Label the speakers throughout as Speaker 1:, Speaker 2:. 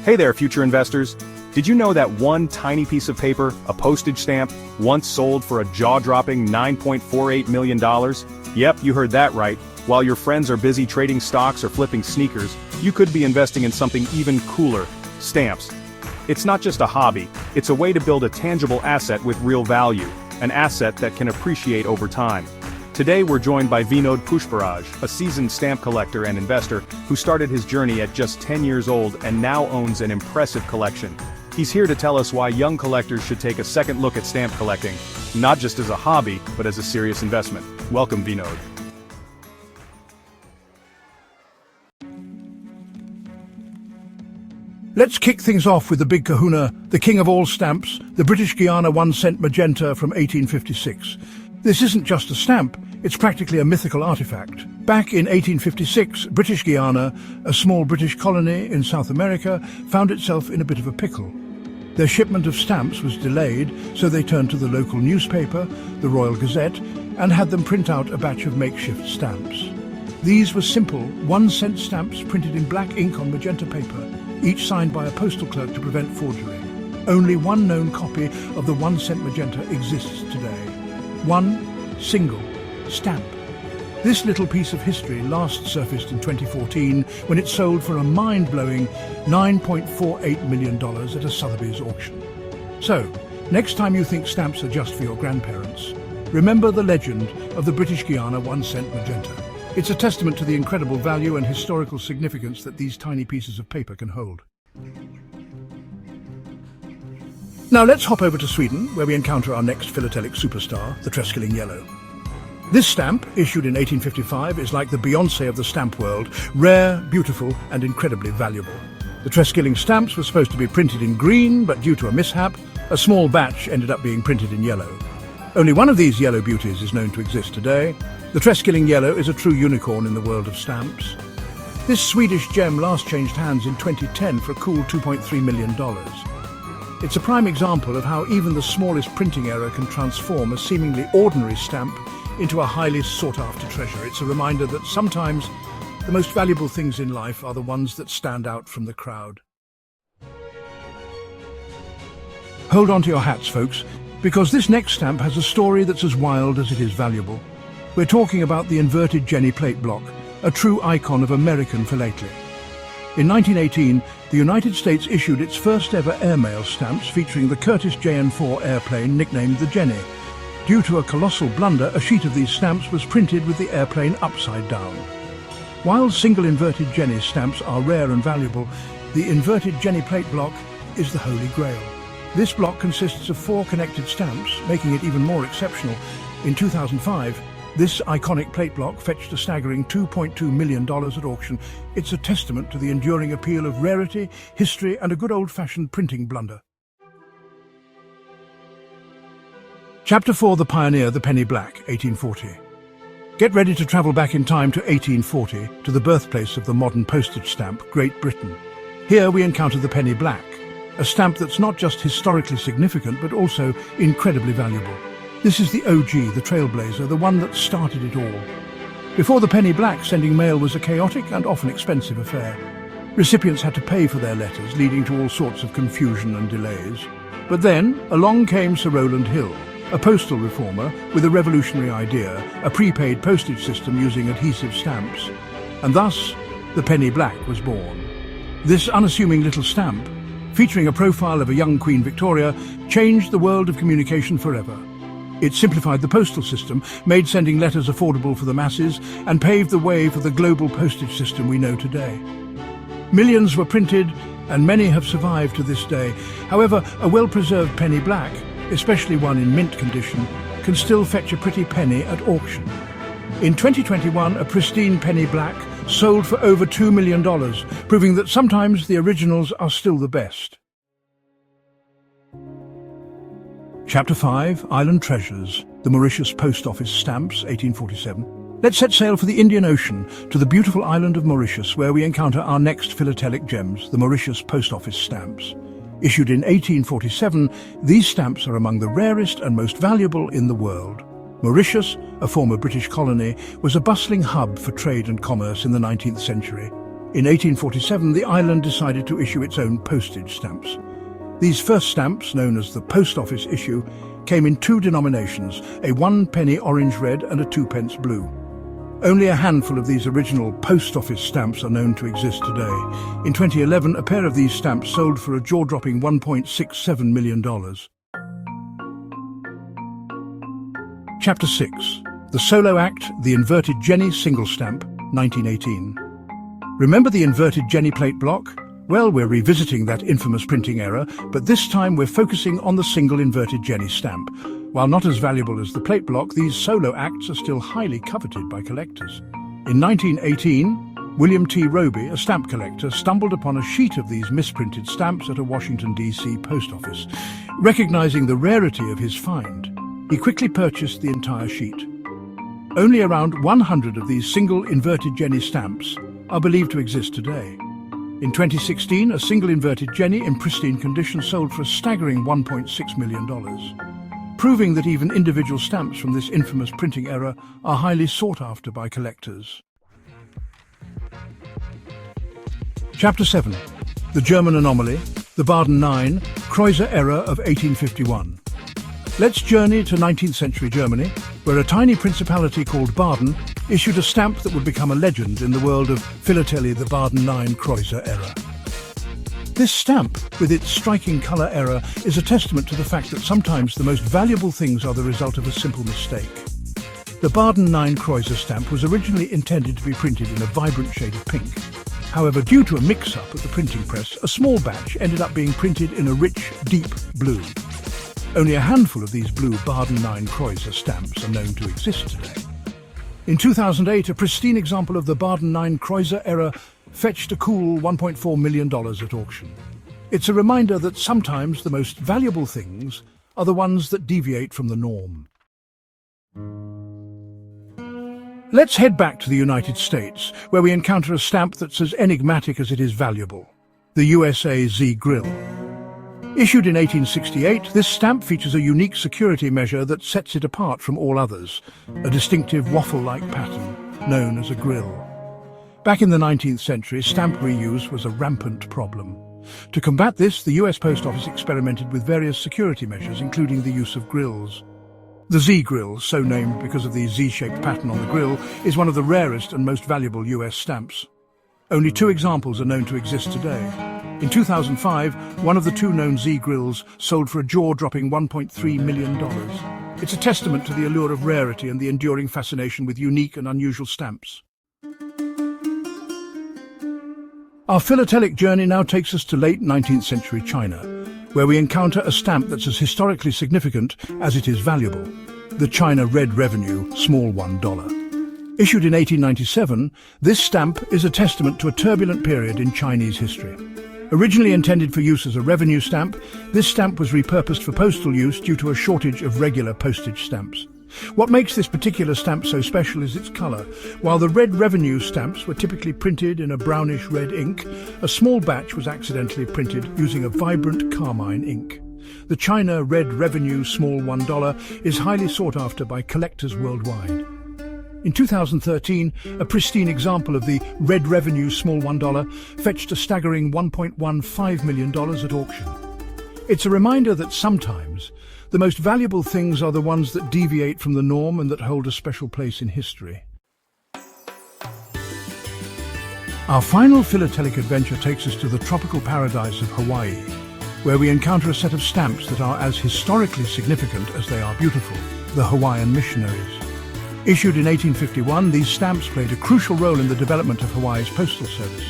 Speaker 1: Hey there, future investors. Did you know that one tiny piece of paper, a postage stamp, once sold for a jaw-dropping $9.48 million? Yep, you heard that right. While your friends are busy trading stocks or flipping sneakers, you could be investing in something even cooler: stamps. It's not just a hobby, it's a way to build a tangible asset with real value, an asset that can appreciate over time. Today we're joined by Vinod Pushparaj, a seasoned stamp collector and investor who started his journey at just 10 years old and now owns an impressive collection. He's here to tell us why young collectors should take a second look at stamp collecting, not just as a hobby, but as a serious investment. Welcome, Vinod.
Speaker 2: Let's kick things off with the big kahuna, the king of all stamps, the British Guiana 1-cent magenta from 1856. This isn't just a stamp, it's practically a mythical artifact. Back in 1856, British Guiana, a small British colony in South America, found itself in a bit of a pickle. Their shipment of stamps was delayed, so they turned to the local newspaper, the Royal Gazette, and had them print out a batch of makeshift stamps. These were simple 1-cent stamps printed in black ink on magenta paper, each signed by a postal clerk to prevent forgery. Only one known copy of the 1-cent magenta exists today. One single stamp. This little piece of history last surfaced in 2014 when it sold for a mind-blowing $9.48 million at a Sotheby's auction. So, next time you think stamps are just for your grandparents, remember the legend of the British Guiana 1-cent magenta. It's a testament to the incredible value and historical significance that these tiny pieces of paper can hold. Now let's hop over to Sweden, where we encounter our next philatelic superstar, the Treskelling Yellow. This stamp, issued in 1855, is like the Beyoncé of the stamp world, rare, beautiful, and incredibly valuable. The Treskelling stamps were supposed to be printed in green, but due to a mishap, a small batch ended up being printed in yellow. Only one of these yellow beauties is known to exist today. The Treskelling Yellow is a true unicorn in the world of stamps. This Swedish gem last changed hands in 2010 for a cool $2.3 million. It's a prime example of how even the smallest printing error can transform a seemingly ordinary stamp into a highly sought-after treasure. It's a reminder that sometimes the most valuable things in life are the ones that stand out from the crowd. Hold on to your hats, folks, because this next stamp has a story that's as wild as it is valuable. We're talking about the inverted Jenny plate block, a true icon of American philately. In 1918, the United States issued its first ever airmail stamps featuring the Curtiss JN-4 airplane nicknamed the Jenny. Due to a colossal blunder, a sheet of these stamps was printed with the airplane upside down. While single inverted Jenny stamps are rare and valuable, the inverted Jenny plate block is the holy grail. This block consists of 4 connected stamps, making it even more exceptional. In 2005, this iconic plate block fetched a staggering $2.2 million at auction. It's a testament to the enduring appeal of rarity, history, and a good old-fashioned printing blunder. Chapter 4: The Pioneer, the Penny Black, 1840. Get ready to travel back in time to 1840, to the birthplace of the modern postage stamp, Great Britain. Here we encounter the penny black, a stamp that's not just historically significant but also incredibly valuable. This is the OG, the trailblazer, the one that started it all. Before the penny black, sending mail was a chaotic and often expensive affair. Recipients had to pay for their letters, leading to all sorts of confusion and delays. But then, along came Sir Rowland Hill, a postal reformer with a revolutionary idea, a prepaid postage system using adhesive stamps. And thus, the penny black was born. This unassuming little stamp, featuring a profile of a young Queen Victoria, changed the world of communication forever. It simplified the postal system, made sending letters affordable for the masses, and paved the way for the global postage system we know today. Millions were printed, and many have survived to this day. However, a well-preserved penny black, especially one in mint condition, can still fetch a pretty penny at auction. In 2021, a pristine penny black sold for over $2 million, proving that sometimes the originals are still the best. Chapter 5: Island Treasures, the Mauritius Post Office Stamps, 1847. Let's set sail for the Indian Ocean, to the beautiful island of Mauritius, where we encounter our next philatelic gems, the Mauritius Post Office Stamps. Issued in 1847, these stamps are among the rarest and most valuable in the world. Mauritius, a former British colony, was a bustling hub for trade and commerce in the 19th century. In 1847, the island decided to issue its own postage stamps. These first stamps, known as the Post Office issue, came in two denominations, a 1-penny orange red and a 2-pence blue. Only a handful of these original Post Office stamps are known to exist today. In 2011, a pair of these stamps sold for a jaw-dropping $1.67 million. Chapter 6. The Solo Act, the Inverted Jenny Single Stamp, 1918. Remember the inverted Jenny plate block? Well, we're revisiting that infamous printing error, but this time we're focusing on the single inverted Jenny stamp. While not as valuable as the plate block, these solo acts are still highly coveted by collectors. In 1918, William T. Roby, a stamp collector, stumbled upon a sheet of these misprinted stamps at a Washington, D.C. post office. Recognizing the rarity of his find, he quickly purchased the entire sheet. Only around 100 of these single inverted Jenny stamps are believed to exist today. In 2016, a single inverted Jenny in pristine condition sold for a staggering $1.6 million, proving that even individual stamps from this infamous printing error are highly sought after by collectors. Chapter 7. The German Anomaly, the Baden 9, Kreuzer Error of 1851. Let's journey to 19th century Germany, where a tiny principality called Baden issued a stamp that would become a legend in the world of philately, the Baden 9 Kreuzer Error. This stamp, with its striking colour error, is a testament to the fact that sometimes the most valuable things are the result of a simple mistake. The Baden 9 Kreuzer stamp was originally intended to be printed in a vibrant shade of pink. However, due to a mix-up at the printing press, a small batch ended up being printed in a rich, deep blue. Only a handful of these blue Baden 9 Kreuzer stamps are known to exist today. In 2008, a pristine example of the Baden 9 Kreuzer error fetched a cool $1.4 million at auction. It's a reminder that sometimes the most valuable things are the ones that deviate from the norm. Let's head back to the United States, where we encounter a stamp that's as enigmatic as it is valuable: the USA Z Grill. Issued in 1868, this stamp features a unique security measure that sets it apart from all others, a distinctive waffle-like pattern known as a grill. Back in the 19th century, stamp reuse was a rampant problem. To combat this, the US Post Office experimented with various security measures, including the use of grills. The Z Grill, so named because of the Z-shaped pattern on the grill, is one of the rarest and most valuable US stamps. Only 2 examples are known to exist today. In 2005, one of the 2 known Z Grills sold for a jaw-dropping $1.3 million. It's a testament to the allure of rarity and the enduring fascination with unique and unusual stamps. Our philatelic journey now takes us to late 19th century China, where we encounter a stamp that's as historically significant as it is valuable: the China Red Revenue Small $1. Issued in 1897, this stamp is a testament to a turbulent period in Chinese history. Originally intended for use as a revenue stamp, this stamp was repurposed for postal use due to a shortage of regular postage stamps. What makes this particular stamp so special is its colour. While the red revenue stamps were typically printed in a brownish red ink, a small batch was accidentally printed using a vibrant carmine ink. The China Red Revenue Small $1 is highly sought after by collectors worldwide. In 2013, a pristine example of the Red Revenue Small $1 fetched a staggering $1.15 million at auction. It's a reminder that sometimes the most valuable things are the ones that deviate from the norm and that hold a special place in history. Our final philatelic adventure takes us to the tropical paradise of Hawaii, where we encounter a set of stamps that are as historically significant as they are beautiful: the Hawaiian missionaries. Issued in 1851, these stamps played a crucial role in the development of Hawaii's postal service.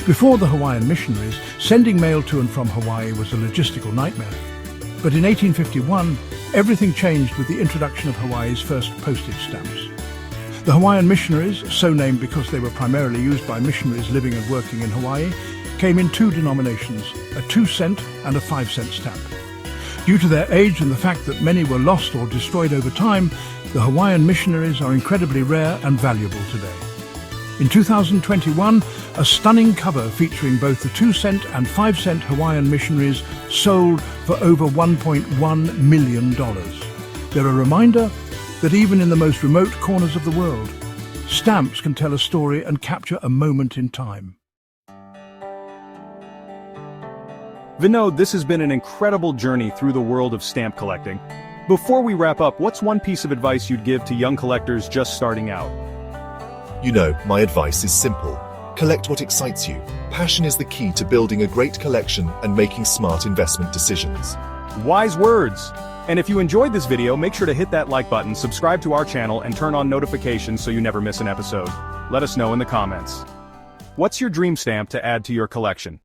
Speaker 2: Before the Hawaiian missionaries, sending mail to and from Hawaii was a logistical nightmare. But in 1851, everything changed with the introduction of Hawaii's first postage stamps. The Hawaiian missionaries, so named because they were primarily used by missionaries living and working in Hawaii, came in 2 denominations, a 2-cent and a 5-cent stamp. Due to their age and the fact that many were lost or destroyed over time, the Hawaiian missionaries are incredibly rare and valuable today. In 2021, a stunning cover featuring both the 2-cent and 5-cent Hawaiian missionaries sold for over $1.1 million. They're a reminder that even in the most remote corners of the world, stamps can tell a story and capture a moment in time.
Speaker 1: Vinod, this has been an incredible journey through the world of stamp collecting. Before we wrap up, what's one piece of advice you'd give to young collectors just starting out?
Speaker 3: You know, my advice is simple. Collect what excites you. Passion is the key to building a great collection and making smart investment decisions.
Speaker 1: Wise words! And if you enjoyed this video, make sure to hit that like button, subscribe to our channel, and turn on notifications so you never miss an episode. Let us know in the comments. What's your dream stamp to add to your collection?